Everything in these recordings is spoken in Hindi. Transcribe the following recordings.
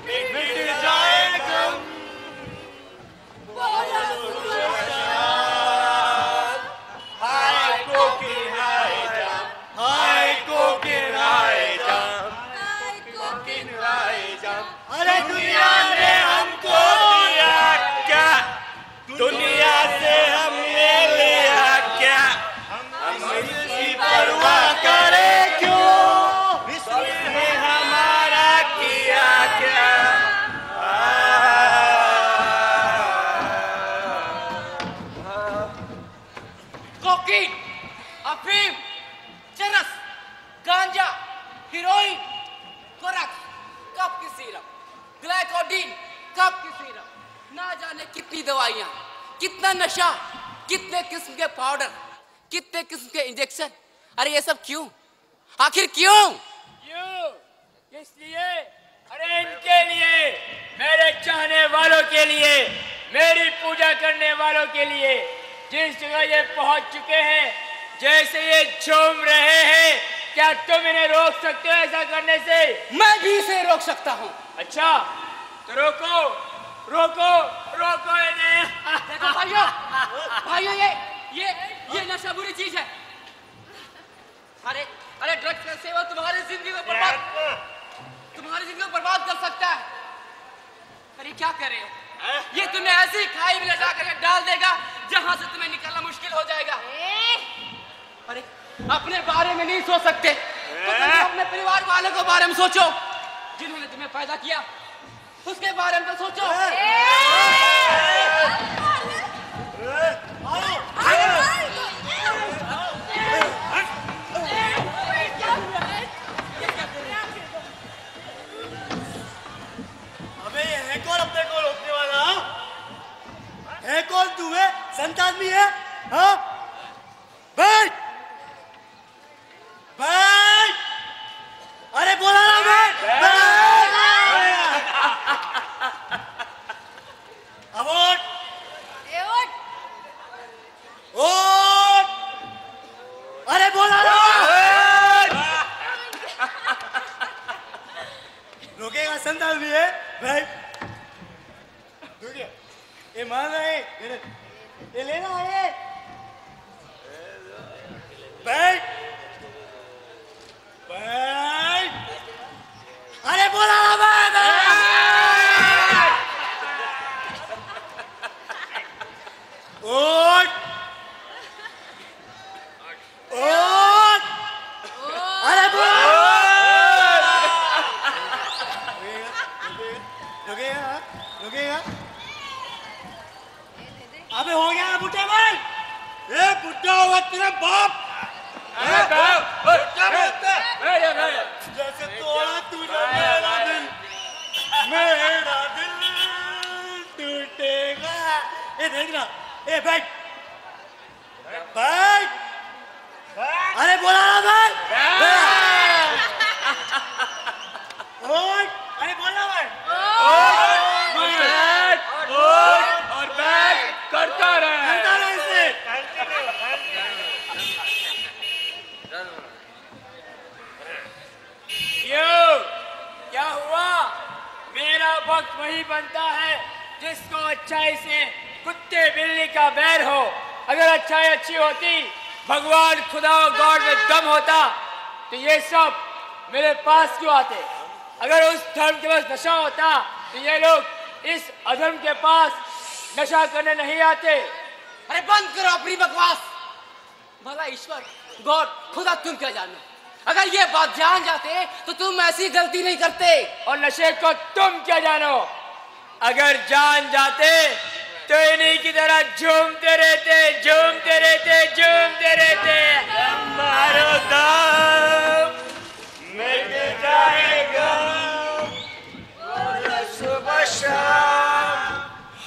मिट जाए गम। हाय कोकिल हाय जाम, हाय कोकिल हाय जाम, कोकिल हाय जाम। अरे दुनिया ने हमको दिया क्या, दुनिया से हमने लिया क्या, हम इसकी परवाह करें क्यों, इसने हमारा किया क्या। कोकीन, अफीम, चरस, गांजा, हीरोइन, कोरक्स, कफ की सीरप, ग्लाइकोडीन, कफ की सीरप, ना जाने कितनी दवाइयाँ, कितना नशा, कितने किस्म के पाउडर, कितने किस्म के इंजेक्शन। अरे ये सब क्यों, आखिर क्यों? क्यों? इसलिए, अरे इनके लिए, मेरे चाहने वालों के लिए, मेरी पूजा करने वालों के लिए, जिस जगह ये पहुंच चुके हैं, जैसे ये झूम रहे हैं, क्या तुम इन्हें रोक सकते हो ऐसा करने से? मैं भी इसे रोक सकता हूँ। अच्छा, तो रोको, रोको, रोको इन्हें। देखो भाइयों, भाइयों ये नशा बुरी चीज है। अरे अरे ड्रग्स का सेवन तुम्हारी जिंदगी को बर्बाद कर सकता है। अरे क्या कर रहे हो? ये तुम्हें ऐसी खाई में लटा कर डाल देगा जहां से तुम्हें निकलना मुश्किल हो जाएगा। अरे अपने बारे में नहीं सोच सकते तो तुम अपने परिवार वालों के बारे में सोचो, जिन्होंने तुम्हें पैदा किया उसके बारे में तो सोचो। अबे ये है कौन अपने को रोकने वाला? है कौन तू? है संत आदमी है? हाँ बैठ बैठ, अरे बोला ना बैठ बैठ। अब उठ उठ, अरे बोला ना। रोकेगा संत आदमी है भाई। ये मान रहे, ये लेना है। बैठ बैठ, अरे बोला ना बैठ। उठ उठ, अरे बोला। रुकेगा रुकेगा। अबे हो गया बुढ़े भाई, ये बुढ़ा हुआ तेरा बाप। जैसे तोड़ा तूने मेरा दिल टूटेगा। ये देखना, ए बैठ बैठ, अरे बोला ना बैठ। अरे बोला बैठ और बैठ करता रहे इसे। क्यों? क्या हुआ? मेरा वक्त वही बनता है जिसको अच्छाई से कुत्ते बिल्ली का बैर हो। अगर अच्छाई अच्छी होती, भगवान खुदा और गॉड में दम होता, तो ये सब मेरे पास क्यों आते? अगर उस धर्म के पास नशा होता, तो ये लोग इस अधर्म के पास नशा करने नहीं आते। अरे बंद करो अपनी बकवास। भला ईश्वर, गॉड, खुदा तुम क्या जानो? अगर ये बात जान जाते तो तुम ऐसी गलती नहीं करते। और नशे को तुम क्या जानो? अगर जान जाते तो इन्हीं की तरह झूमते रहते, झूमते रहते, झूमते रहते। मारो दम मिट जाएगा सुबह शाम।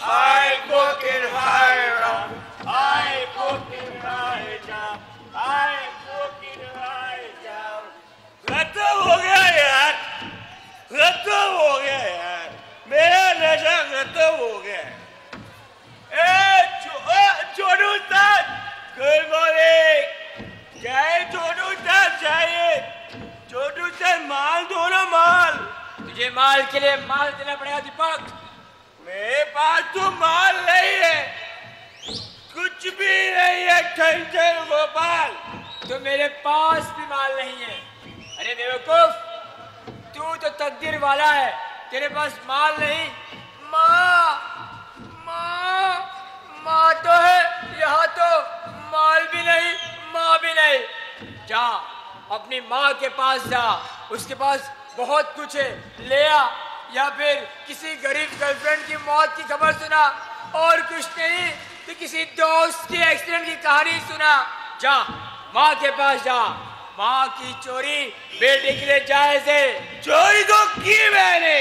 हाय कोकिल हाय राम, हाय कोकिल हाय जाम, हाय कोकिल हाय जाम। खत्म हो गया यार, खत्म हो गया यार, मेरा नशा खत्म हो गया। छोटू साहब, गुड मॉर्निंग। जाए छोटू साहब, जाए छोटू साहब, माल दो ना माल। तुझे माल के लिए माल देना पड़ेगा दीपक। मेरे पास तो माल नहीं है, कुछ भी नहीं है ठंडर गोपाल। तो मेरे पास भी माल नहीं है। अरे बेवकूफ, तू तो तकदीर वाला है, तेरे पास माल नहीं। माँ तो है, यहाँ तो माल भी नहीं, माँ भी नहीं। जा अपनी माँ के पास जा, उसके पास बहुत कुछ है, ले आ। या फिर किसी गरीब गर्लफ्रेंड की मौत की खबर सुना, और कुछ नहीं तो किसी दोस्त की एक्सीडेंट की कहानी सुना। जा माँ के पास जा। माँ की चोरी बेटे के लिए जायज है। चोरी तो की मैंने,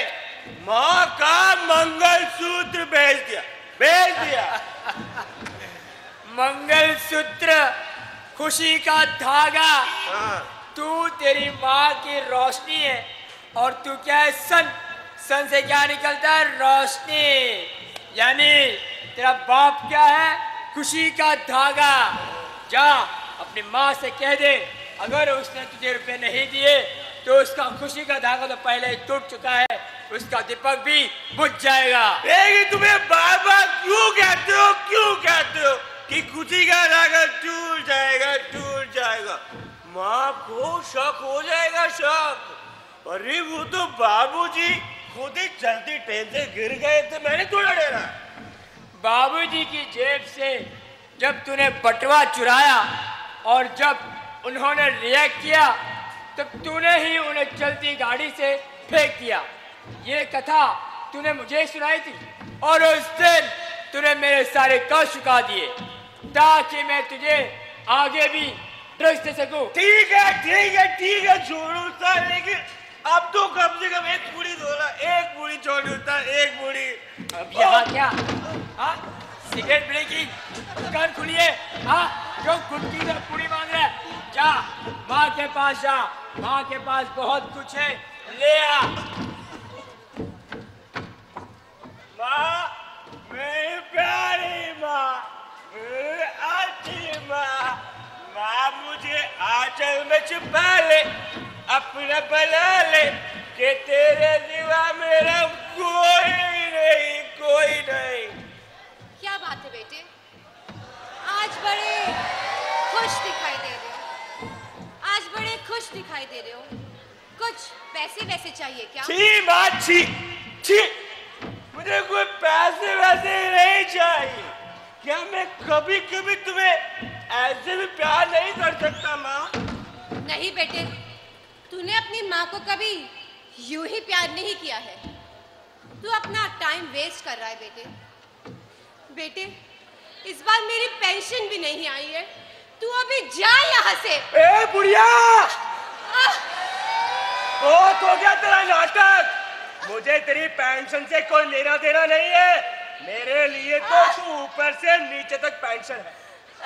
माँ का मंगलसूत्र भेज दिया। मंगलसूत्र, खुशी का धागा। तू तेरी माँ की रोशनी है, और तू क्या है? सन से क्या निकलता है? रोशनी। यानी तेरा बाप क्या है? खुशी का धागा। जा अपनी माँ से कह दे, अगर उसने तुझे रुपए नहीं दिए तो उसका खुशी का धागा तो पहले ही टूट चुका है, उसका दीपक भी बुझ जाएगा। लेकिन तुम्हें बार बार क्यों कहते हो कि खुशी का धागा टूट जाएगा? माँ को शक हो जाएगा, शक। अरे वो तो बाबूजी खुद ही चलती ट्रेन से गिर गए थे, मैंने थोड़ा डरा। बाबूजी की जेब से जब तूने बटवा चुराया और जब उन्होंने रिएक्ट किया, तब तूने ही उन्हें चलती गाड़ी से फेंक दिया। ये कथा तूने मुझे सुनाई थी, और उस दिन तूने मेरे सारे कष्ट चुका दिए, ताकि मैं तुझे आगे भी ड्रग्स दे सकूं। ठीक है, छोड़ो सा। लेकिन अब तो कम से कम एक पूरी दोला, एक पूरी छोड़ो सा, एक पूरी। अब यहाँ क्या? हाँ, सिगरेट पीने की दुकान खुली है? हाँ, जो गुटकी से पूरी मांग रहा है? जा माँ के पास जा, माँ के पास बहुत कुछ है, ले आ। माँ, मेरी प्यारी माँ, मेरी अच्छी माँ, माँ मुझे आंचल में छुपा ले, अपना बना ले, कि तेरे सिवा मेरा कोई नहीं। क्या बात है बेटे, आज बड़े खुश दिखाई दे रहे हो। कुछ पैसे वैसे चाहिए क्या? छी माँ, छी, मुझे कोई पैसे वैसे नहीं चाहिए। क्या मैं कभी तुम्हें ऐसे भी प्यार नहीं कर सकता माँ? नहीं बेटे, तूने अपनी माँ को कभी यूं ही प्यार नहीं किया है। तू अपना टाइम वेस्ट कर रहा है बेटे। इस बार मेरी पेंशन भी नहीं आई है, तू अभी जा यहाँ से। ए बुढ़िया, बहुत हो गया तेरा नाटक। मुझे तेरी पेंशन से कोई लेना देना नहीं है। मेरे लिए तो तू ऊपर से नीचे तक पेंशन है।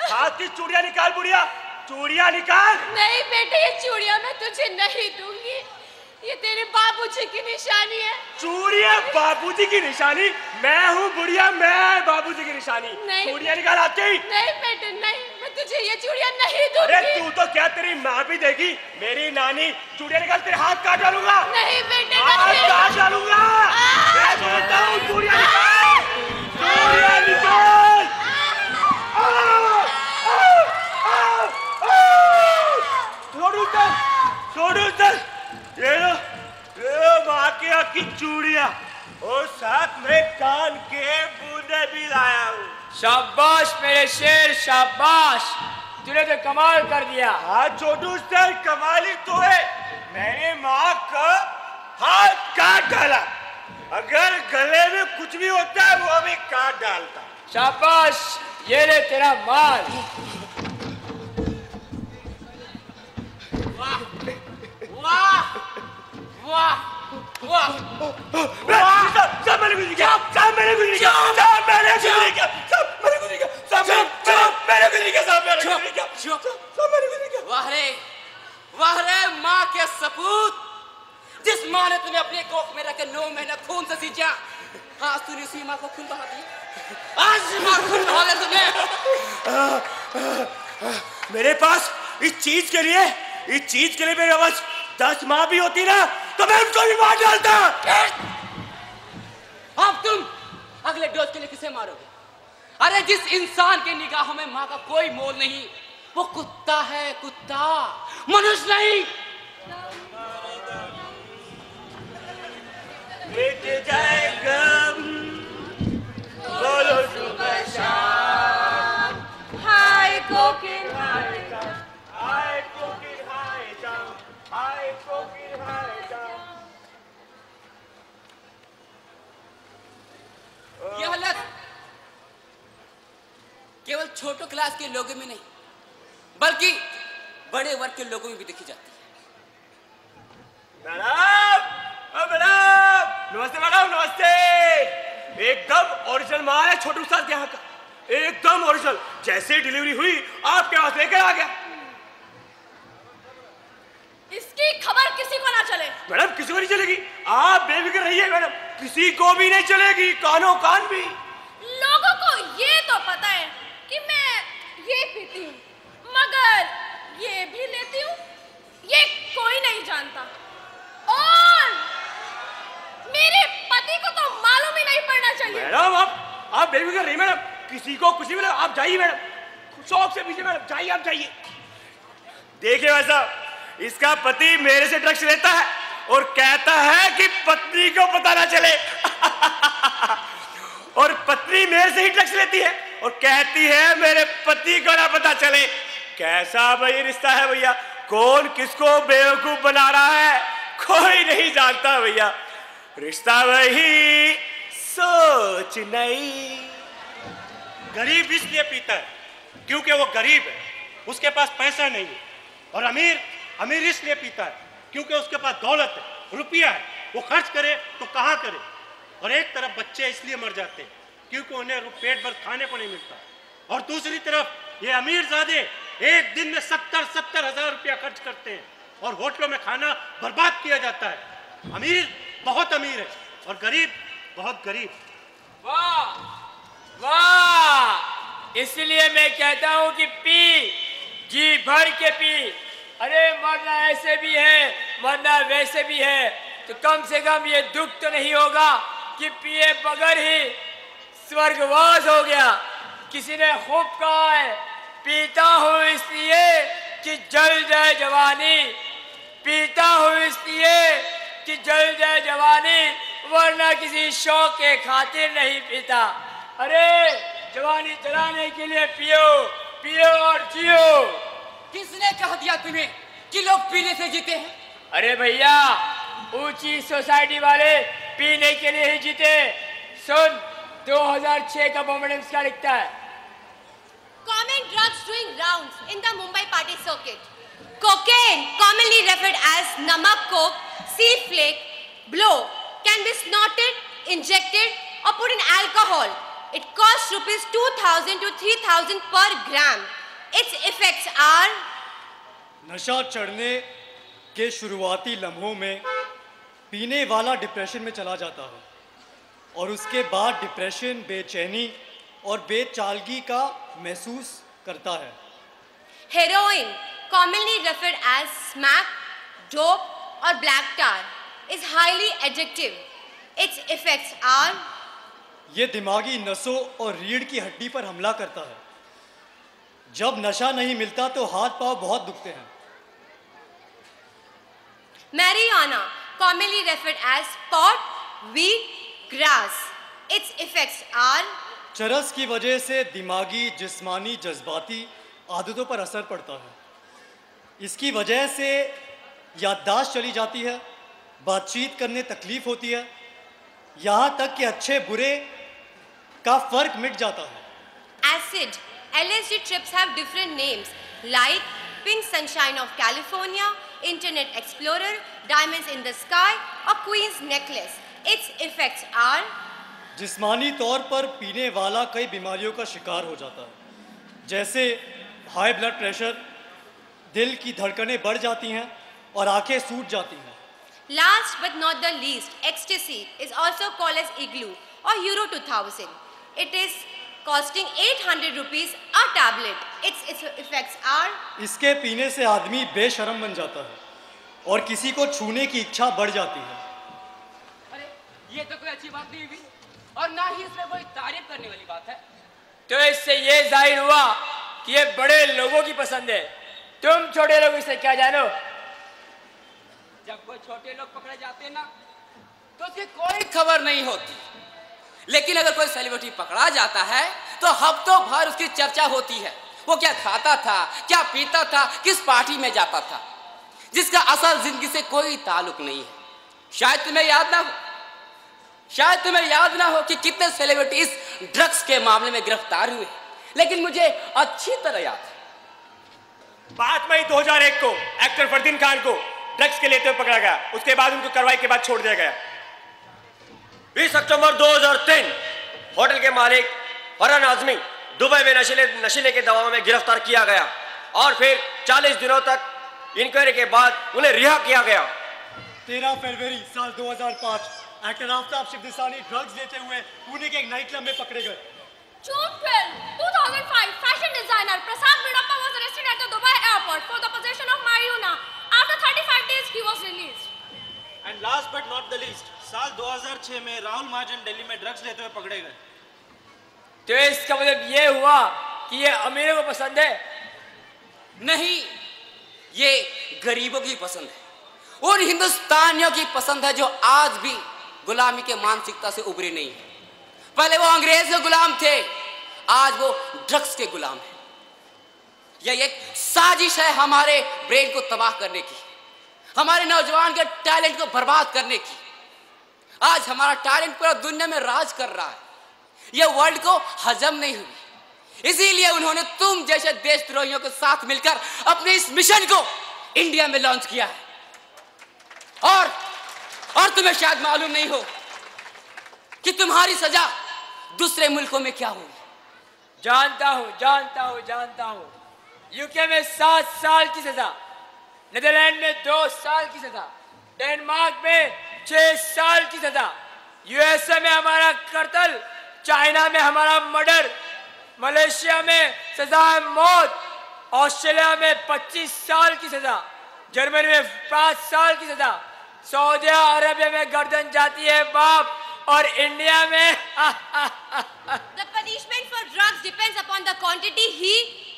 हाथ की चूड़ियां निकाल बुढ़िया, चूड़ियां निकाल। नहीं बेटे, ये चूड़ियां मैं तुझे नहीं दूंगी, ये तेरे बाबूजी की निशानी है। चूड़ियां बाबूजी की निशानी? मैं हूँ बुढ़िया, मैं बाबूजी की निशानी। चूड़ियां निकाल हाथ की। नहीं बेटे नहीं, मैं तुझे ये चूड़ियां नहीं दूंगी। अरे तू तो क्या, तेरी माँ भी देगी, मेरी नानी। चूड़ियां निकाल, तेरे हाथ काट डालूंगा। नहीं बेटे, हाथ काट डालूंगा। मैं बोलता हूँ चूड़ियां निकाल, चूड़ियां निकाल। छोड़ू सर, ये लो माँ के हक की चूड़ियां, और साथ में कान के बूंदे भी लाया हूँ। शाबाश मेरे शेर, शाबाश, तूने तो कमाल कर दिया। हाँ छोटू सर, कमाल ही तो है। मैंने माँ का हाथ काट डाला, अगर गले में कुछ भी होता है वो भी काट डालता। शाबाश, ये ले तेरा माल। वाह, सब मैंने कुछ नहीं किया, सब मैंने कुछ नहीं किया, सब मैंने कुछ नहीं किया, सब मैंने कुछ नहीं किया, सब मैंने कुछ नहीं किया, सब मैंने कुछ नहीं किया, सब मैंने कुछ नहीं किया। वाह रे माँ के सपूत, जिस माँ ने तुम्हें अपने कोख में रखे 9 महीना खून से सींचा, आज तूने उसी माँ को खून बहा दिया। आज माँ खून बहा दिया तुम्हें। मेरे पास इस चीज के लिए मेरे पास 10 माँ भी होती ना, तो मैं उसको भी मार डालता। अब तुम अगले डोज के लिए किसे मारोगे? अरे जिस इंसान के निगाहों में माँ का कोई मोल नहीं, वो कुत्ता है, कुत्ता, मनुष्य नहीं। मिट जाए गम, बोलो सुबह शाम। हाय कोकिल, हाय कोकिल हाय जाम, हाय कोकिल हाय जाम। यह हालत केवल छोटे क्लास के लोगों में नहीं, बल्कि बड़े वर्ग के लोगों में भी देखी जाती है। मैडम, नमस्ते मैडम, नमस्ते। एकदम ओरिजिनल माल है छोटू साहब के यहाँ का, एकदम ओरिजिनल। जैसे डिलीवरी हुई आपके पास लेकर आ गया। इसकी खबर किसी को ना चले। मैडम किसी को नहीं चलेगी, आप बेफिक्र रहिए मैडम, किसी को भी नहीं चलेगी, कानों कान भी। लोगों को ये तो पता है कि मैं ये पीती हूँ, मगर ये भी लेती हूँ, ये कोई नहीं जानता। और मेरे पति को तो मालूम ही नहीं पड़ना चाहिए। मैडम आप बेफिक्र रहिए मैडम, किसी को कुछ भी मिले आप जाइए मैडम, शौक से पीजिए मैडम, जाइए आप जाइए। देखिए भाई साहब, इसका पति मेरे से ड्रग्स लेता है और कहता है कि पत्नी को पता ना चले। और पत्नी मेरे से ही ड्रग्स लेती है और कहती है मेरे पति को ना पता चले। कैसा भाई रिश्ता है भैया, कौन किसको बेवकूफ बना रहा है कोई नहीं जानता भैया। रिश्ता वही सोच नहीं। गरीब इसलिए पीता है क्योंकि वो गरीब है, उसके पास पैसा नहीं है। और अमीर इसलिए पीता है क्योंकि उसके पास दौलत है, रुपया है, वो खर्च करे तो कहाँ करे। और एक तरफ बच्चे इसलिए मर जाते हैं क्योंकि उन्हें पेट भर खाने को नहीं मिलता, और दूसरी तरफ ये अमीरजादे एक दिन में 70-70 हजार रुपया खर्च करते हैं और होटलों में खाना बर्बाद किया जाता है। अमीर बहुत अमीर है और गरीब बहुत गरीब। वाह वाह, इसलिए मैं कहता हूं कि पी, जी भर के पी। अरे मरना ऐसे भी है, मरना वैसे भी है, तो कम से कम ये दुख तो नहीं होगा कि पिए बगैर ही स्वर्गवास हो गया। किसी ने खूब कहा है, पीता हूँ इसलिए कि जल जाए जवानी, पीता हूँ इसलिए कि जल जाए जवानी, वरना किसी शौक के खातिर नहीं पीता। अरे जवानी चलाने के लिए पियो, पियो और जियो। किसने कह दिया तुम्हें कि लोग पीने से जीते हैं? अरे भैया, ऊंची सोसाइटी वाले पीने के लिए ही जीते। सुन, 2006 का बॉम्बेडेम्स क्या लिखता है? Common drugs doing rounds in the Mumbai party circuit. Cocaine, commonly referred as namak coke, sea flake, blow, can be snorted, injected, or put in alcohol. It costs rupees 2,000 to 3,000 per gram. Its effects are नशा चढ़ने के शुरुआती लम्हों में पीने वाला डिप्रेशन में चला जाता है और उसके बाद डिप्रेशन, बेचैनी और बेचालगी का महसूस करता है। heroin, commonly referred as smack, dope, or black tar, is highly addictive. Its effects are ये दिमागी नसों और रीढ़ की हड्डी पर हमला करता है। जब नशा नहीं मिलता तो हाथ पांव बहुत दुखते हैं। marijuana, commonly referred as pot, weed, grass. Its effects are चरस की वजह से दिमागी, जिस्मानी, जज्बाती आदतों पर असर पड़ता है। इसकी वजह से याददाश्त चली जाती है, बातचीत करने तकलीफ होती है, यहाँ तक कि अच्छे बुरे का फर्क मिट जाता है। acid. LSD trips have different names like Pink Sunshine of California, Internet Explorer, Diamonds in the Sky, or Queen's Necklace. Its effects are जिस्मानी तौर पर पीने वाला कई बीमारियों का शिकार हो जाता है, जैसे हाई ब्लड प्रेशर, दिल की धड़कनें बढ़ जाती हैं और आंखें सूज जाती हैं। Last but not the least, ecstasy is also called as igloo or Euro 2000. It is costing 800 rupees a tablet. Its effects are इसके पीने से आदमी बेशरम बन जाता है, और किसी को छूने की इच्छा बढ़ जाती है। अरे ये तो कोई अच्छी बात नहीं हुई और ना ही इसमें कोई तारीफ करने वाली बात है। तो इससे ये जाहिर हुआ कि ये बड़े लोगों की पसंद है, तुम छोटे लोग इसे क्या जानो। जब कोई छोटे लोग पकड़े जाते हैं ना तो उसकी कोई खबर नहीं होती, लेकिन अगर कोई सेलिब्रिटी पकड़ा जाता है तो हफ्तों भर उसकी चर्चा होती है। वो क्या खाता था, क्या पीता था, किस पार्टी में जाता था, जिसका असल जिंदगी से कोई ताल्लुक नहीं है। शायद तुम्हें याद ना हो कि कितने सेलिब्रिटी इस ड्रग्स के मामले में गिरफ्तार हुए, लेकिन मुझे अच्छी तरह याद है। 5 मई 2001 को एक्टर फरदीन खान को ड्रग्स के लेते हुए पकड़ा गया। उसके बाद उनको कार्रवाई के बाद छोड़ दिया गया। 20 अक्टूबर 2003 होटल के मालिक फरहान आजमी दुबई में नशीले के दवाओं में गिरफ्तार किया गया और फिर 40 दिनों तक इंक्वायरी के बाद उन्हें रिहा किया गया। 13 फरवरी साल 2005 एक्टर आफ्ताब शिवदासानी ड्रग्स लेते हुए पुणे के एक नाइट क्लब में पकड़े गए। June 12, 2005, fashion designer Prasad Vidappa was arrested at the Dubai airport for the possession of marijuana. After 35 days, he was released. And last but not the least, साल 2006 में राहुल महाजन दिल्ली में ड्रग्स लेते हुए पकड़े गए। तो इसका मतलब ये हुआ कि ये अमीरों को पसंद है? नहीं, ये गरीबों की पसंद है, उन हिंदुस्तानियों की पसंद है जो आज भी गुलामी के मानसिकता से उभरे नहीं है। पहले वो अंग्रेज के गुलाम थे, आज वो ड्रग्स के गुलाम है। यह एक साजिश है हमारे ब्रेन को तबाह करने की, हमारे नौजवान के टैलेंट को बर्बाद करने की। आज हमारा टैलेंट पूरा दुनिया में राज कर रहा है, यह वर्ल्ड को हजम नहीं हुई। इसीलिए उन्होंने तुम जैसे देशद्रोहियों के साथ मिलकर अपने इस मिशन को इंडिया में लॉन्च किया है। और तुम्हें शायद मालूम नहीं हो कि तुम्हारी सजा दूसरे मुल्कों में क्या होगी। जानता हूँ। यूके में 7 साल की सजा, नीदरलैंड में 2 साल की सजा, डेनमार्क में 6 साल की सजा, यूएसए में हमारा कत्ल, चाइना में हमारा मर्डर, मलेशिया में सजा मौत, ऑस्ट्रेलिया में 25 साल की सजा, जर्मनी में 5 साल की सजा, सऊदी अरबिया में गर्दन जाती है बाप, और इंडिया में The punishment for drugs depends upon the quantity he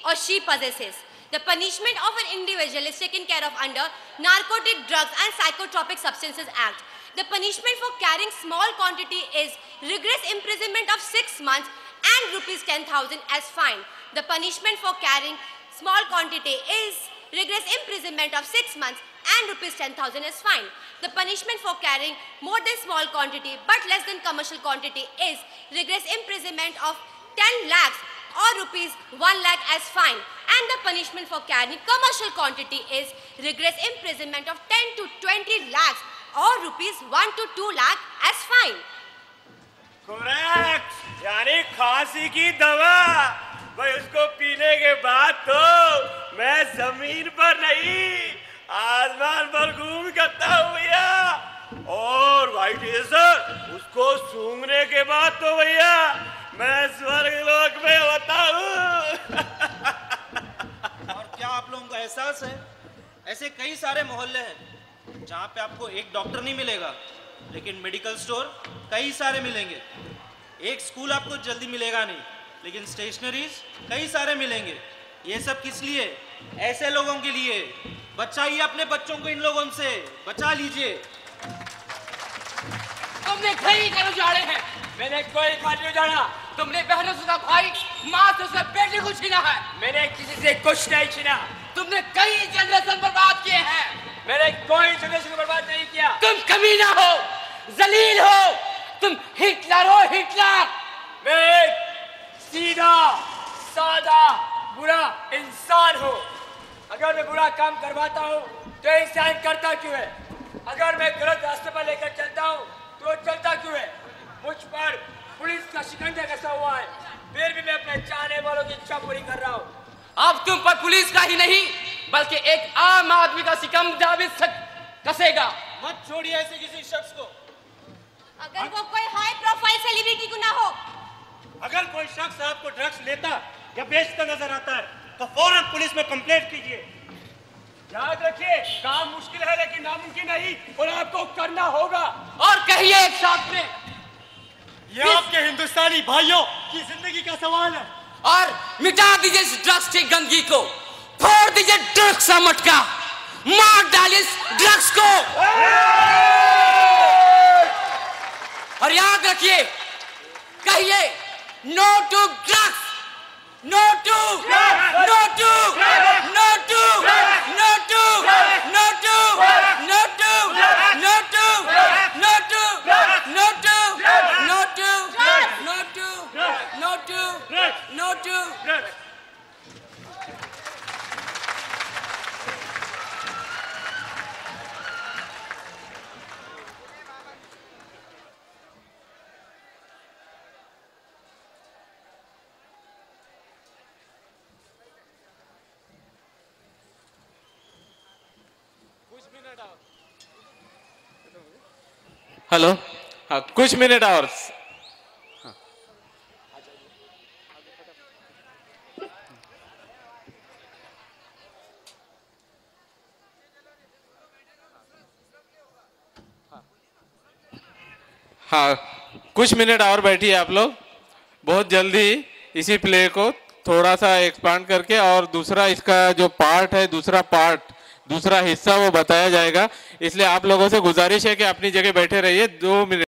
or she possesses. The punishment of an individual is taken care of under Narcotic Drugs and Psychotropic Substances Act. The punishment for carrying small quantity is rigorous imprisonment of 6 months and rupees 10,000 as fine. The punishment for carrying small quantity is rigorous imprisonment of 6 months and rupees 10,000 as fine. The punishment for carrying more than small quantity but less than commercial quantity is rigorous imprisonment of 10 lakhs or rupees 1 lakh as fine. And the punishment for carrying commercial quantity is rigorous imprisonment of 10 to 20 lakhs or rupees 1 to 2 lakh as fine. Correct, यानी खांसी की दवा। भाई उसको पीने के बाद तो मैं जमीन पर नहीं आसमान पर घूम करता हूँ भैया। और वाइट सर उसको सूंघने के बाद तो भैया मैं स्वर्गलोक में होता हूँ। और क्या आप लोगों को एहसास है, ऐसे कई सारे मोहल्ले हैं जहाँ पे आपको एक डॉक्टर नहीं मिलेगा, लेकिन मेडिकल स्टोर कई सारे मिलेंगे। एक स्कूल आपको जल्दी मिलेगा नहीं, लेकिन स्टेशनरीज कई सारे मिलेंगे। ये सब किस लिए? ऐसे लोगों के लिए। बचाइए अपने बच्चों को इन लोगों से, बचा लीजिए। तुमने कई घर उजाड़े हैं। मैंने कोई घर नहीं उजाड़ा। तुमने बहनों से उसका भाई, माँ से उसका बेटे को छीना है। मैंने किसी से कुछ नहीं छीना। तुमने कई जनरेशन बर्बाद किए हैं। मैंने कोई जनरेशन को बर्बाद नहीं किया। तुम कमीना हो, जलील हो, तुम हिटलर हो, हिटलर। मैं एक सीधा सादा बुरा इंसान हूँ। अगर मैं बुरा काम करवाता हूँ तो इंसान करता क्यों है? अगर मैं गलत रास्ते पर लेकर चलता हूँ तो चलता क्यों है? मुझ पर पुलिस का शिकंजा कसा हुआ है, फिर भी मैं अपने चाहने वालों की इच्छा पूरी कर रहा हूँ। अब तुम पर पुलिस का ही नहीं बल्कि एक आम आदमी का शिकंजा भी कसेगा। मत छोड़िए ऐसे किसी शख्स को। अगर वो कोई हाई प्रोफाइल सेलिब्रिटी को ना हो। अगर कोई शख्स आपको ड्रग्स लेता या बेचता नजर आता है तो फौरन पुलिस में कंप्लेंट कीजिए। याद रखिए, काम मुश्किल है लेकिन नामुमकिन नहीं, और आपको करना होगा। और कहिए एक साथ में, ये आपके हिंदुस्तानी भाइयों की जिंदगी का सवाल है। और मिटा दीजिए इस ड्रग्स की गंदगी को, फोड़ दीजिए ड्रग्स का मटका, मार डालिए इस ड्रग्स को। और याद रखिए, कहिए no to drugs, no to, no to, no to, no to, no to, no to, no to, no to, no to, no to, no to, no to, no to. Hello, हाँ कुछ मिनट और। हाँ कुछ मिनट और बैठिए आप लोग, बहुत जल्दी इसी प्ले को थोड़ा सा एक्सपांड करके और दूसरा इसका जो पार्ट है, दूसरा हिस्सा वो बताया जाएगा। इसलिए आप लोगों से गुजारिश है कि अपनी जगह बैठे रहिए, 2 मिनट।